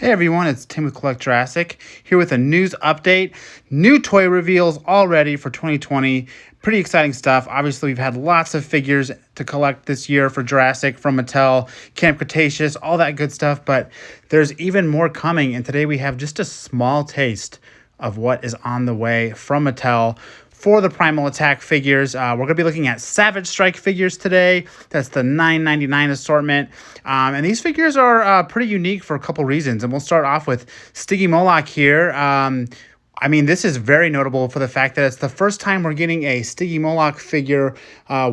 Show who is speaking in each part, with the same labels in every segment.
Speaker 1: Hey everyone, it's Tim with Collect Jurassic, here with a news update. New toy reveals all ready for 2020. Pretty exciting stuff. Obviously, we've had lots of figures to collect this year for Jurassic from Mattel, Camp Cretaceous, all that good stuff, but there's even more coming, and today we have just a small taste of what is on the way from Mattel for the Primal Attack figures. We're going to be looking at Savage Strike figures today. That's the $9.99 assortment. And these figures are pretty unique for a couple reasons. And we'll start off with Stygimoloch here. I mean, this is very notable for the fact that it's the first time we're getting a Stygimoloch figure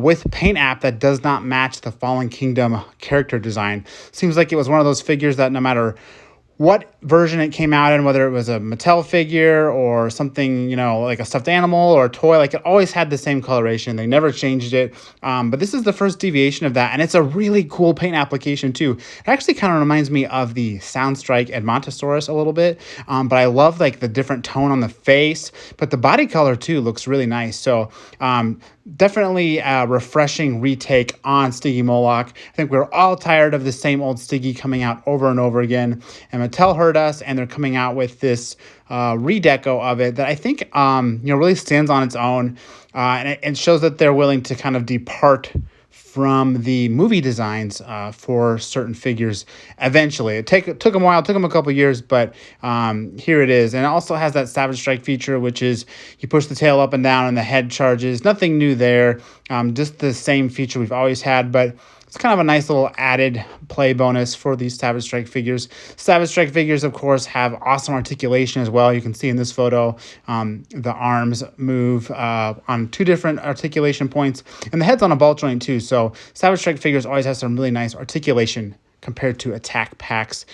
Speaker 1: with paint app that does not match the Fallen Kingdom character design. Seems like it was one of those figures that no matter what version it came out in, whether it was a Mattel figure or something, you know, like a stuffed animal or a toy, like it always had the same coloration. They never changed it. But this is the first deviation of that. And it's a really cool paint application too. It actually kind of reminds me of the Strike Monolophosaurus a little bit. But I love like the different tone on the face, but the body color too looks really nice. So, definitely a refreshing retake on Stygimoloch. I think we're all tired of the same old Stiggy coming out over and over again. And Mattel heard us, and they're coming out with this redeco of it that I think really stands on its own, and it shows that they're willing to kind of depart from the movie designs for certain figures eventually. It took them a while, it took them a couple years, but here it is. And it also has that Savage Strike feature, which is you push the tail up and down and the head charges. Nothing new there, just the same feature we've always had, but it's kind of a nice little added play bonus for these Savage Strike figures. Savage Strike figures, of course, have awesome articulation as well. You can see in this photo, the arms move on two different articulation points, and the head's on a ball joint too. So Savage Strike figures always have some really nice articulation compared to attack packs.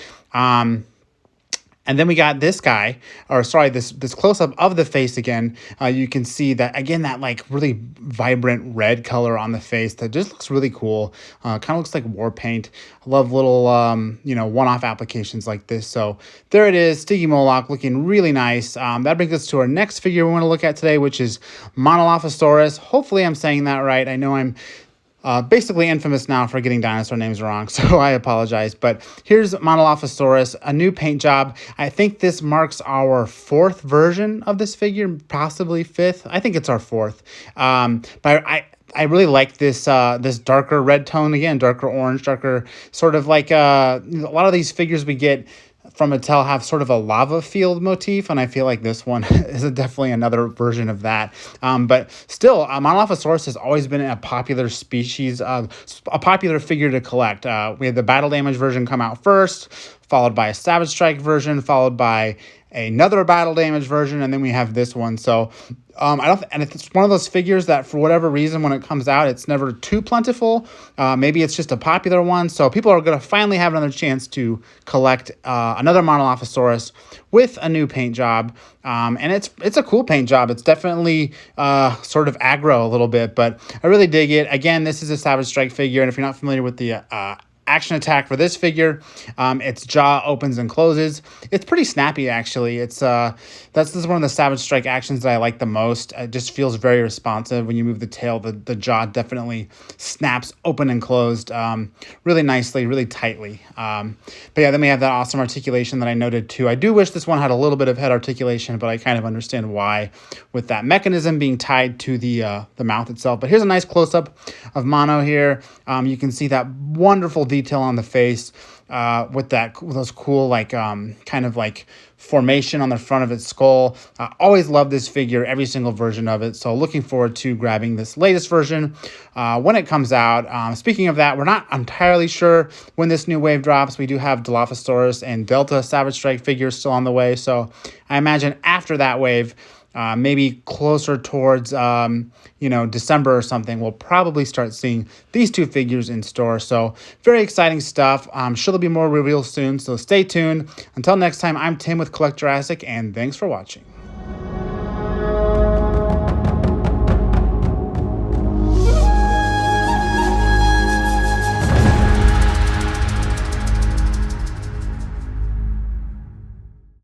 Speaker 1: And then we got this guy, or sorry, this close-up of the face again. You can see that, again, that like really vibrant red color on the face that just looks really cool. Kind of looks like war paint. I love little, one-off applications like this. So there it is, Stygimoloch looking really nice. That brings us to our next figure we want to look at today, which is Monolophosaurus. Hopefully I'm saying that right. I know I'm basically infamous now for getting dinosaur names wrong, so I apologize. But here's Monolophosaurus, a new paint job. I think this marks our fourth version of this figure, possibly fifth. I think it's our fourth. But I really like this this darker red tone, again, darker orange, darker sort of like a lot of these figures we get from Mattel have sort of a lava field motif, and I feel like this one is definitely another version of that. But still, Monolophosaurus has always been a popular species, a popular figure to collect. We had the battle damage version come out first, followed by a Savage Strike version, followed by another battle damage version, and then we have this one. So and it's one of those figures that for whatever reason when it comes out it's never too plentiful. Maybe it's just a popular one, so people are going to finally have another chance to collect another Monolophosaurus with a new paint job. And it's a cool paint job. It's definitely sort of aggro a little bit, but I really dig it. Again, this is a Savage Strike figure, and if you're not familiar with the action attack for this figure, its jaw opens and closes. It's pretty snappy, actually. This is one of the Savage Strike actions that I like the most. It just feels very responsive. When you move the tail, the jaw definitely snaps open and closed really nicely, really tightly. But yeah, then we have that awesome articulation that I noted too. I do wish this one had a little bit of head articulation, but I kind of understand why, with that mechanism being tied to the mouth itself. But here's a nice close-up of Mono here. You can see that wonderful detail on the face with those cool like kind of like formation on the front of its skull. Always love this figure, every single version of it. So looking forward to grabbing this latest version when it comes out. Speaking of that, we're not entirely sure when this new wave drops. We do have Dilophosaurus and Delta Savage Strike figures still on the way. So I imagine after that wave, maybe closer towards, December or something, we'll probably start seeing these two figures in store. So very exciting stuff. I'm sure there'll be more reveals soon, so stay tuned. Until next time, I'm Tim with Collect Jurassic, and thanks for watching.